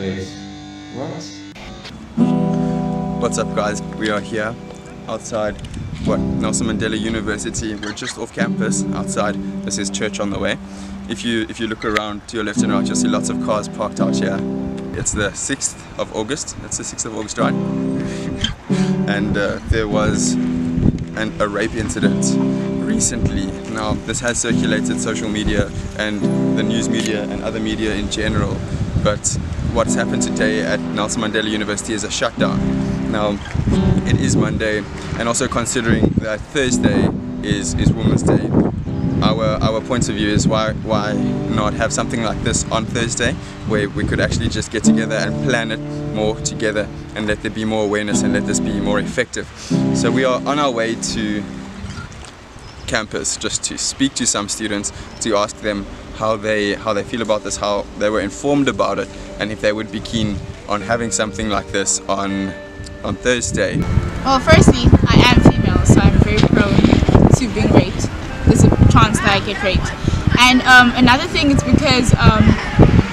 Wait, what? What's up, guys? We are here outside Nelson Mandela University. We're just off campus outside. This is church on the way. If you look around to your left and right, you'll see lots of cars parked out here. It's the 6th of August. It's the 6th of August, right? And there was a rape incident recently. Now, this has circulated social media and the news media and other media in general. But what's happened today at Nelson Mandela University is a shutdown. Now, it is Monday, and also considering that Thursday is Women's Day, our point of view is why not have something like this on Thursday, where we could actually just get together and plan it more together and let there be more awareness and let this be more effective. So we are on our way to campus just to speak to some students, to ask them how they feel about this, how they were informed about it, and if they would be keen on having something like this on Thursday. Well, firstly, I am female, so I'm very prone to being raped. There's a chance that I get raped. And another thing is because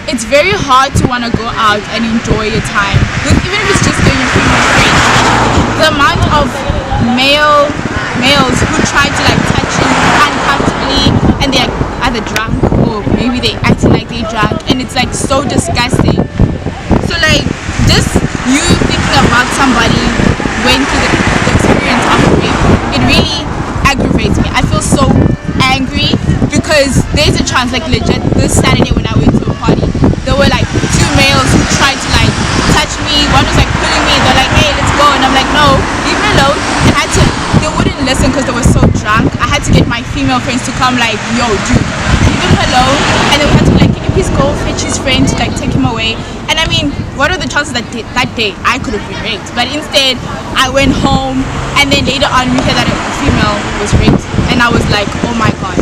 it's very hard to want to go out and enjoy your time, even if it's just going your female friends. The amount of males who try to like touch you uncomfortably, and they're either drunk or maybe they acting like they're drunk, and it's like so disgusting. So like just you thinking about somebody went through the experience of rape, it really aggravates me. I feel so angry because there's a chance, like legit, this Saturday when I went to a party, there were like two males who tried to like touch me. One was like pulling me, they're like, hey, let's go, and I'm like, no, leave me alone. They wouldn't listen because they were so drunk. I had to get my female friends to come like, yo, dude, leave him alone. And then we had to like, can you please go fetch his friend to like take him away? And I mean, what are the chances that day I could have been raped? But instead, I went home, and then later on we heard that a female was raped, and I was like, oh my god.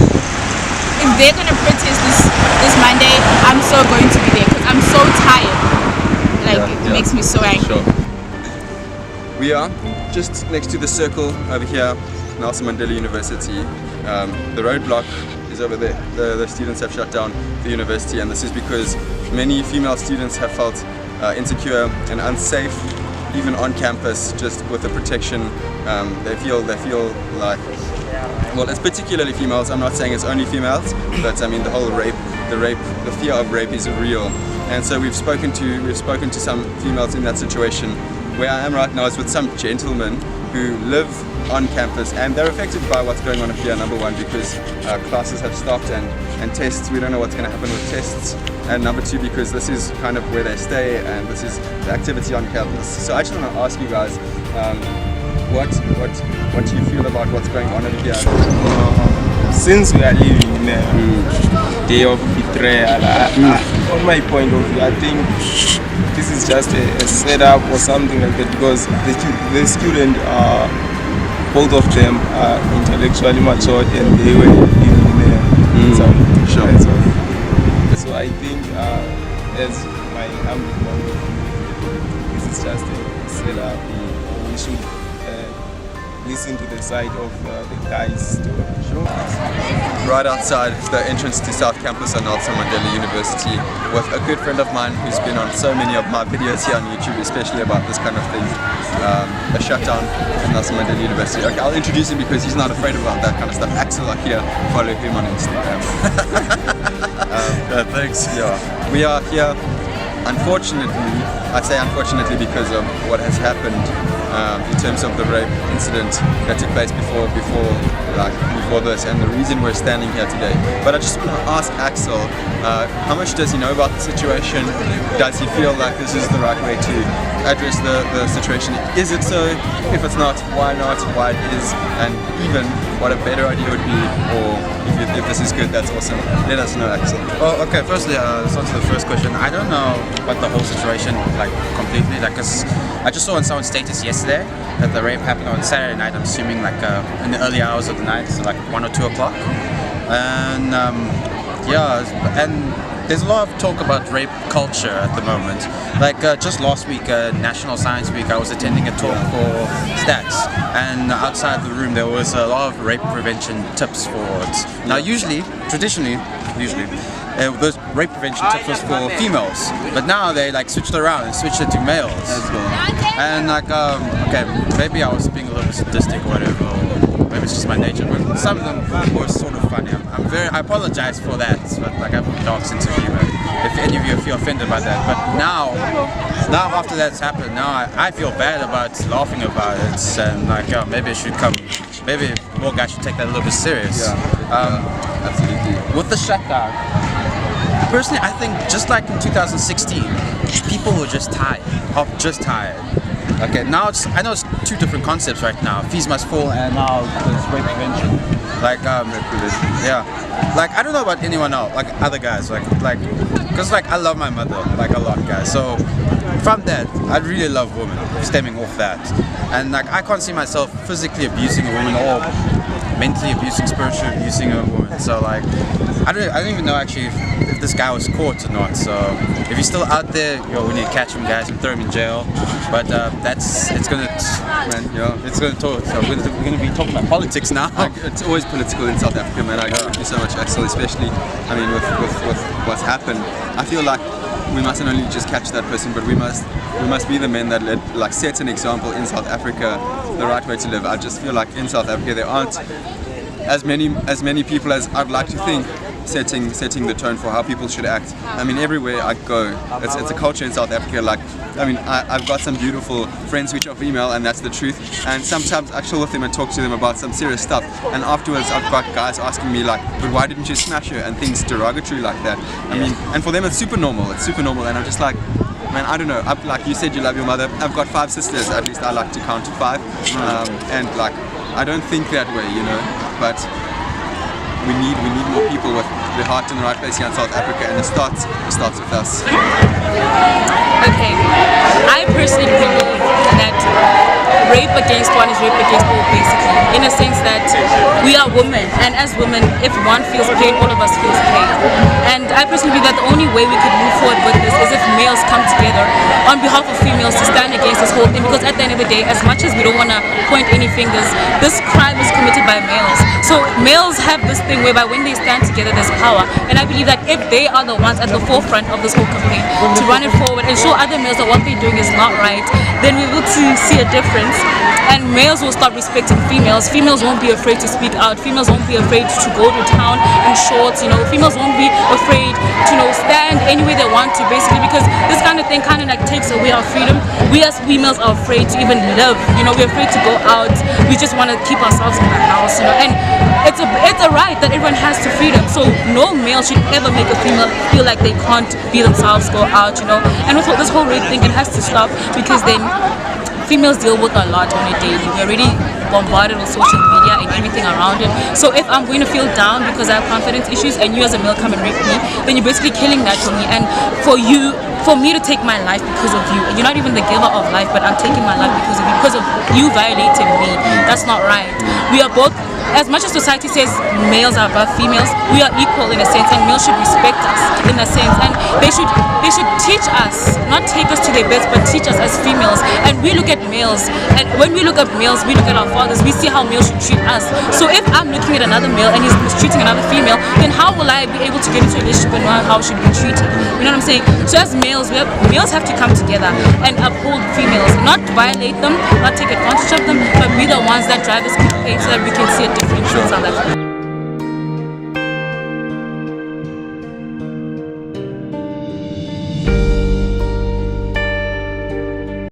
If they're gonna protest this Monday, I'm so going to be there because I'm so tired. Like, it makes me so angry. Sure. We are just next to the circle over here, Nelson Mandela University. The roadblock is over there. The students have shut down the university, and this is because many female students have felt insecure and unsafe, even on campus, just with the protection. They feel like, well, it's particularly females. I'm not saying it's only females, but I mean the whole the fear of rape is real. And so we've spoken to some females in that situation. Where I am right now is with some gentlemen who live on campus, and they're affected by what's going on here. Number one, because classes have stopped and tests, we don't know what's going to happen with tests. And number two, because this is kind of where they stay and this is the activity on campus. So I just want to ask you guys, what do you feel about what's going on over here? Since we are living in a day of betrayal, on my point of view, I think this is just a setup or something like that, because the student, both of them are intellectually matured and they were living in some sure. So I think, as my humble point of view, this is just a setup. We should listen to the side of the guys' story. Sure. Right outside the entrance to South Campus on Nelson Mandela University with a good friend of mine who's been on so many of my videos here on YouTube, especially about this kind of thing, a shutdown at Nelson Mandela University. Okay, I'll introduce him because he's not afraid about that kind of stuff. Axel here, follow him on Instagram. Thanks. Yeah, we are here, unfortunately, I say unfortunately because of what has happened in terms of the rape incident that took place before this, and the reason we're standing here today. But I just want to ask Axel, how much does he know about the situation? Does he feel like this is the right way to address the situation? Is it so? If it's not, why not? Why it is? And even what a better idea would be, or if this is good, that's awesome. Let us know, Axel. Well, okay, firstly, let's answer the first question. I don't know about the whole situation, like, completely, like, cause I just saw on someone's status yesterday that the rape happened on Saturday night, I'm assuming, like, in the early hours of the night, so like 1 or 2 o'clock. And, yeah, and there's a lot of talk about rape culture at the moment. Like just last week, National Science Week, I was attending a talk for stats, and outside the room there was a lot of rape prevention tips for it. Now, traditionally, those rape prevention tips was for females, but now they like switched around and switched it to males. And like, okay, maybe I was being a little bit sadistic or whatever, or maybe it's just my nature, but some of them were sort of funny. I apologize for that, but like, I have a dark sense of humor. If any of you feel offended by that, but now after that's happened, now I feel bad about laughing about it, and like, maybe it should come. Maybe more guys should take that a little bit serious. Absolutely. With the shutdown, personally, I think just like in 2016, people were just tired. Okay, now I know it's two different concepts right now. Fees must fall, and now there's rape prevention. Like, yeah. Like, I don't know about anyone else, like other guys, because like I love my mother like a lot, guys. So from that, I really love women. Stemming off that, and like I can't see myself physically abusing a woman or mentally abusing, spiritually abusing a woman. So like, I don't even know actually if this guy was caught or not. So if he's still out there, we need to catch him, guys, and throw him in jail. But it's gonna talk. So we're gonna be talking about politics now. Like, it's always political in South Africa, man. I agree with you so much, Axel. Especially, I mean, with what's happened, I feel like we mustn't only just catch that person, but we must be the men that set an example in South Africa, the right way to live. I just feel like in South Africa there aren't as many people as I'd like to think setting the tone for how people should act. I mean, everywhere I go, it's a culture in South Africa. Like, I mean, I've got some beautiful friends which are female, and that's the truth. And sometimes I chill with them and talk to them about some serious stuff. And afterwards, I've got guys asking me like, "But why didn't you smash her?" and things derogatory like that. I mean, and for them it's super normal. It's super normal, and I'm just like, man, I don't know. Like you said, you love your mother. I've got 5 sisters. At least I like to count to 5. And like, I don't think that way, But we need more people with the heart in the right place here in South Africa, and it starts with us. Okay, I personally believe that rape against one is rape against all, basically, in a sense that we are women, and as women, if one feels pain, all of us feels pain. And I personally believe that the only way we could move forward with this is if males come together on behalf of females to stand against this whole thing, because at the end of the day, as much as we don't want to point any fingers, this crime is committed by males. So males have this thing whereby when they stand together, there's power, and I believe that if they are the ones at the forefront of this whole campaign to run it forward and show other males that what they're doing is not right, then we will see a difference, and males will start respecting females. Females won't be afraid to speak out. Females won't be afraid to go to town in shorts. Females won't be afraid to stand any way they want to, basically, because this kind of thing kind of like takes away our freedom. We as females are afraid to even live. We're afraid to go out. We just want to keep ourselves in the house. And it's a right that everyone has to freedom. So no male should ever make a female feel like they can't be themselves, go out. And with this whole rape thing, it has to stop, because then females deal with a lot on a daily. We're already bombarded with social media and everything around it. So if I'm going to feel down because I have confidence issues, and you as a male come and rape me, then you're basically killing that for me. And for me to take my life because of you, you're not even the giver of life, but I'm taking my life because of you violating me. That's not right. We are both, as much as society says males are above females, we are equal in a sense, and males should respect us in a sense, and they should teach us, not take us to their best, but teach us as females. And we look at males, and when we look at males, we look at our fathers, we see how males should treat us. So if I'm looking at another male and he's mistreating another female, then how will I be able to get into a relationship and know how I should be treated? You know what I'm saying? So as males, males have to come together and uphold females, not violate them, not take advantage of them, but be the ones that drive this campaign so that we can see a difference in South Africa.